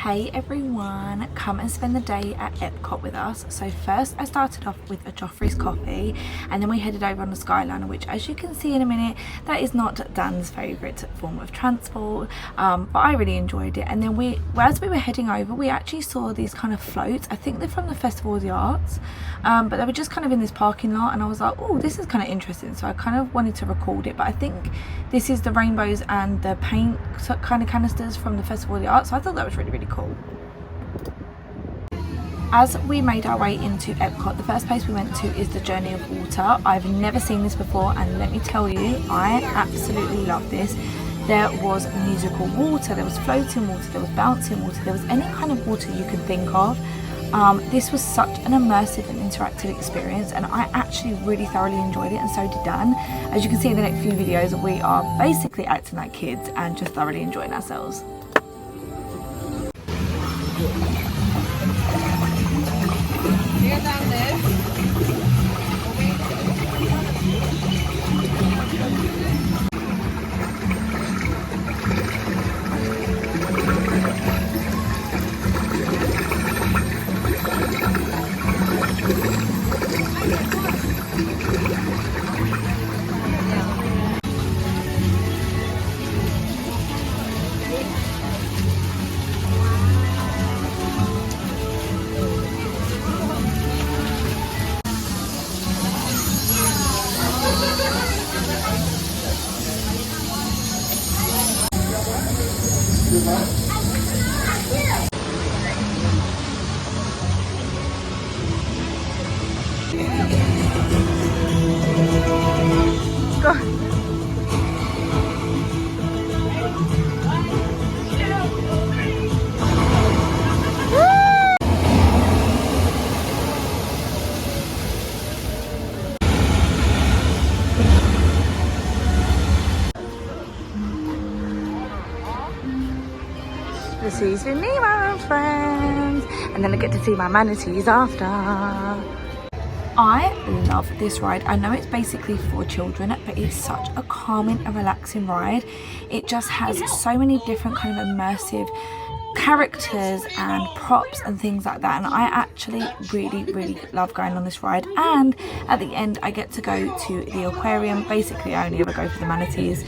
Hey everyone, come and spend the day at Epcot with us. So first I started off with a Joffrey's coffee and then we headed over on the skyliner, which as you can see in a minute, that is not Dan's favourite form of transport, but I really enjoyed it. And then as we were heading over, we actually saw these kind of floats. I think they're from the Festival of the Arts, but they were just kind of in this parking lot and I was like, oh, this is kind of interesting. So I kind of wanted to record it, but I think this is the rainbows and the paint kind of canisters from the Festival of the Arts. So I thought that was really, really cool. As we made our way into Epcot, the first place we went to is the Journey of Water. I've never seen this before and let me tell you, I absolutely love this. There was musical water, there was floating water, there was bouncing water, there was any kind of water you can think of. This was such an immersive and interactive experience and I actually really thoroughly enjoyed it, and so did Dan. As you can see in the next few videos, we are basically acting like kids and just thoroughly enjoying ourselves. This is with me, my friends, and then I get to see my manatees after. I love this ride. I know it's basically for children, but it's such a calming and relaxing ride. It just has so many different kind of immersive characters and props and things like that, and I actually really love going on this ride. And at the end I get to go to the aquarium. Basically I only ever go for the manatees,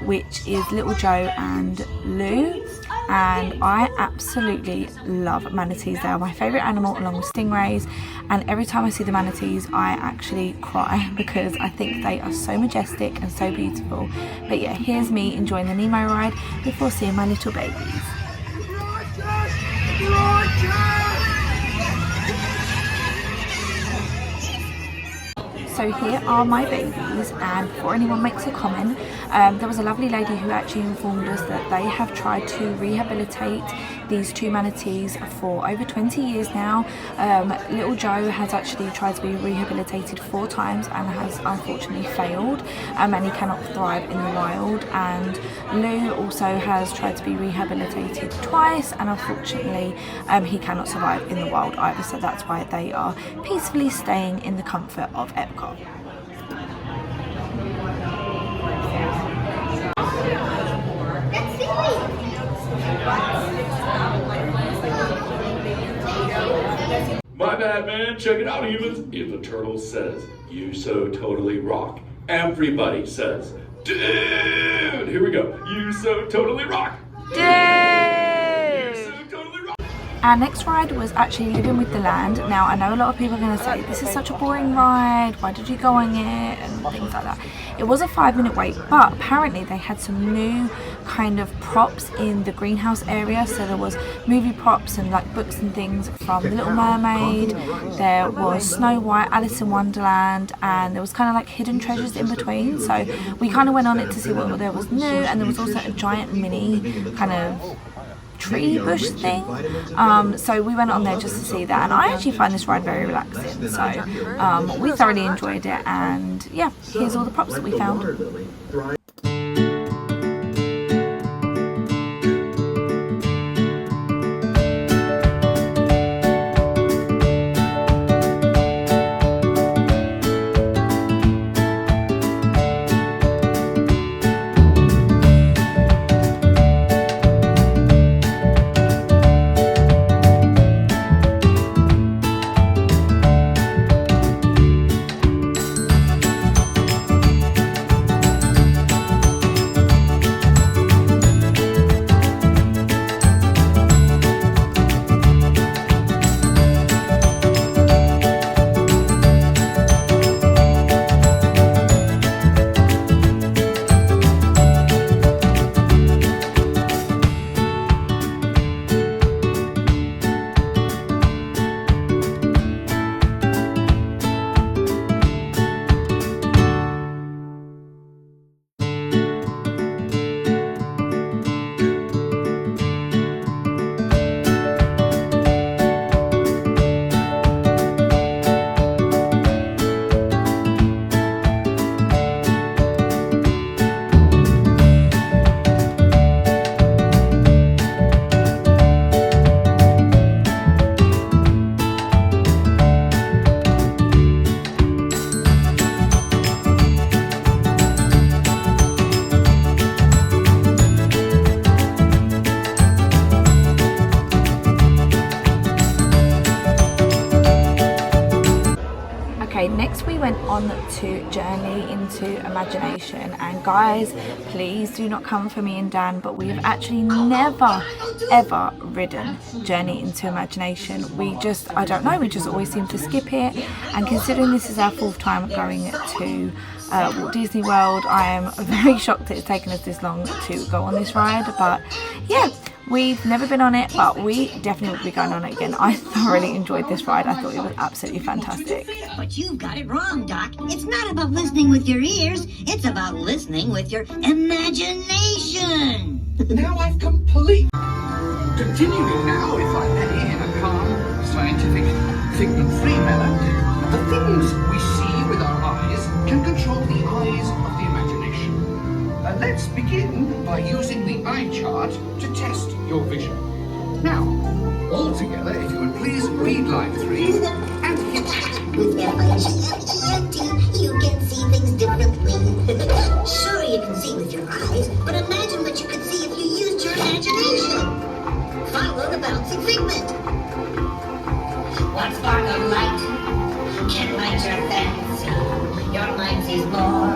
which is Little Joe and Lou, and I absolutely love manatees. They are my favourite animal along with stingrays, and every time I see the manatees I actually cry because I think they are so majestic and so beautiful. But yeah, here's me enjoying the Nemo ride before seeing my little babies. So here are my babies, and before anyone makes a comment, there was a lovely lady who actually informed us that they have tried to rehabilitate these two manatees for over 20 years now. Little Joe has actually tried to be rehabilitated 4 times and has unfortunately failed, and he cannot thrive in the wild. And Lou also has tried to be rehabilitated twice, and unfortunately he cannot survive in the wild either, so that's why they are peacefully staying in the comfort of Epcot. My bad, man. Check it out, humans. If the turtle says, "You so totally rock," everybody says, "Dude!" Here we go. You so totally rock. Dude! You so totally rock. Our next ride was actually Living with the Land. Now I know a lot of people are going to say this is such a boring ride, why did you go on it, and things like that. It was a 5-minute wait, but apparently they had some new kind of props in the greenhouse area. So there was movie props and like books and things from The Little Mermaid, there was Snow White, Alice in Wonderland, and there was kind of like hidden treasures in between. So we kind of went on it to see what there was new, and there was also a giant mini kind of tree bush thing, so we went on there just to see that, and I actually find this ride very relaxing. So we thoroughly enjoyed it, and yeah, here's all the props that we found. went on to Journey into Imagination, and guys, please do not come for me and Dan, but we've actually never ever ridden Journey into Imagination. I don't know, we just always seem to skip it, and considering this is our 4th time going to Walt Disney World, I am very shocked that it's taken us this long to go on this ride. But yeah, we've never been on it, but we definitely will be going on it again. I thoroughly enjoyed this ride. I thought it was absolutely fantastic. But you've got it wrong, Doc. It's not about listening with your ears. It's about listening with your imagination. Now I've complete. Continuing now, if I may, in a calm, scientific, figment-free manner, the things we see with our eyes can control the eyes of the imagination. Let's begin by using the eye chart to test your vision. Now, all together, if you would please read line 3 and hit. With F-I-G-M-E-N-T, you can see things differently. Sure, you can see with your eyes, but imagine what you could see if you used your imagination. Follow the bouncing figment. What spark of light can light your fancy? Your mind sees more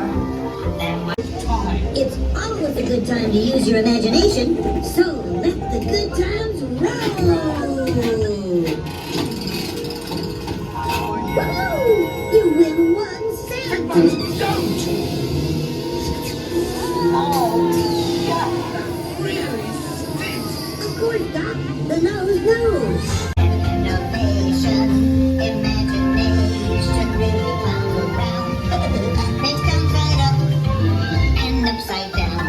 than what time. It's always a good time to use your imagination, so let the good times roll. Woo! You win 1 cent. Don't! Oh, yeah, really stinks. Of course, Doc. The nose knows. Innovation, imagination, really power around. Things come right up and upside down.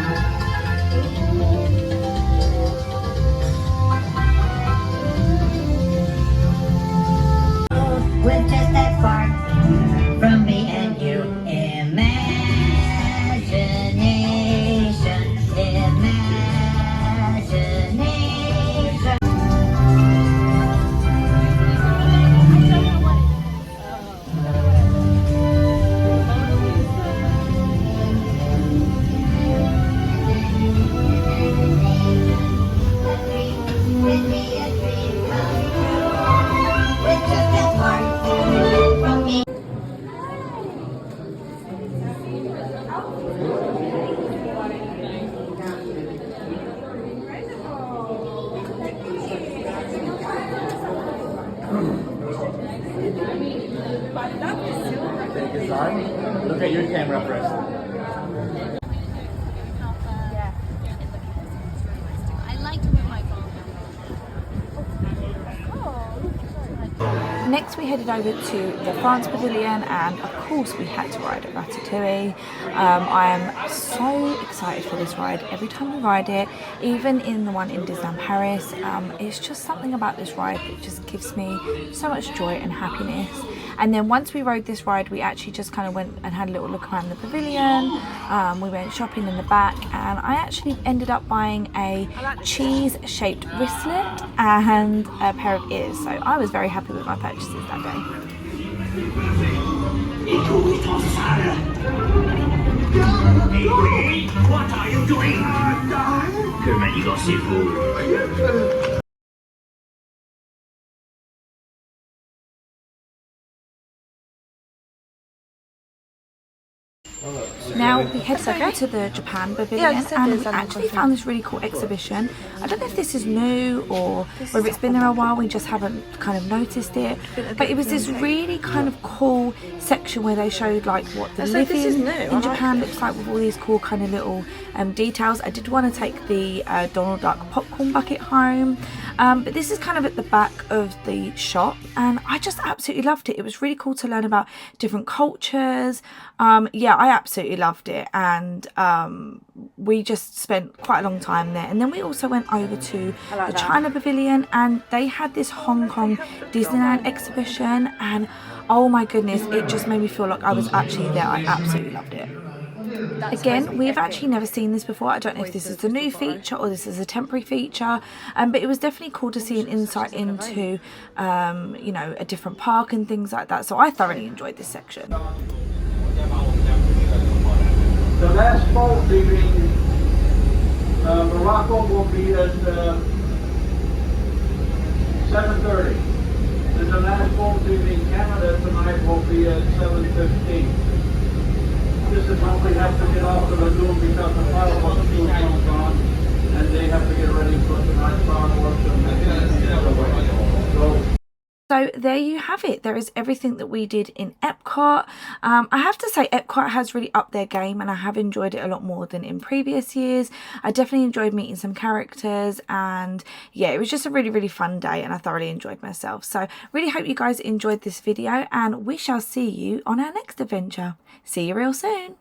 With just that spark from me and you, imagination, imagination. Look at your camera first. I like to move my phone. Next we headed over to the France Pavilion, and of course we had to ride at Ratatouille. I am so excited for this ride every time we ride it, even in the one in Disneyland Paris. It's just something about this ride that just gives me so much joy and happiness. And then once we rode this ride, we actually just kind of went and had a little look around the pavilion. We went shopping in the back, and I actually ended up buying a cheese-shaped wristlet and a pair of ears. So I was very happy with my purchases that day. What are you doing? Que manigancez-vous? Now we head over to the Japan Pavilion, and we actually found this really cool exhibition. I don't know if this is new or whether it's been there a while, we just haven't kind of noticed it. But it was this really kind of cool section where they showed like what the living in Japan looks like, with all these cool kind of little details. I did want to take the Donald Duck popcorn bucket home, but this is kind of at the back of the shop, and I just absolutely loved it. It was really cool to learn about different cultures. Yeah, I absolutely loved it, and we just spent quite a long time there. And then we also went over to the China Pavilion, and they had this Hong Kong Disneyland exhibition, and oh my goodness, it just made me feel like I was actually there. I absolutely loved it. Again, we've actually never seen this before. I don't know if this is a new feature or this is a temporary feature, but it was definitely cool to see an insight into you know, a different park and things like that. So I thoroughly enjoyed this section. The last boat leaving Morocco will be at 7:30. And the last boat leaving Canada tonight will be at 7:15. This is when we have to get off the lagoon because the fireworks crew comes on, and they have to get ready for tonight's fireworks So there you have it. There is everything that we did in Epcot. I have to say Epcot has really upped their game, and I have enjoyed it a lot more than in previous years. I definitely enjoyed meeting some characters, and yeah, it was just a really fun day, and I thoroughly enjoyed myself. So really hope you guys enjoyed this video, and we shall see you on our next adventure. See you real soon.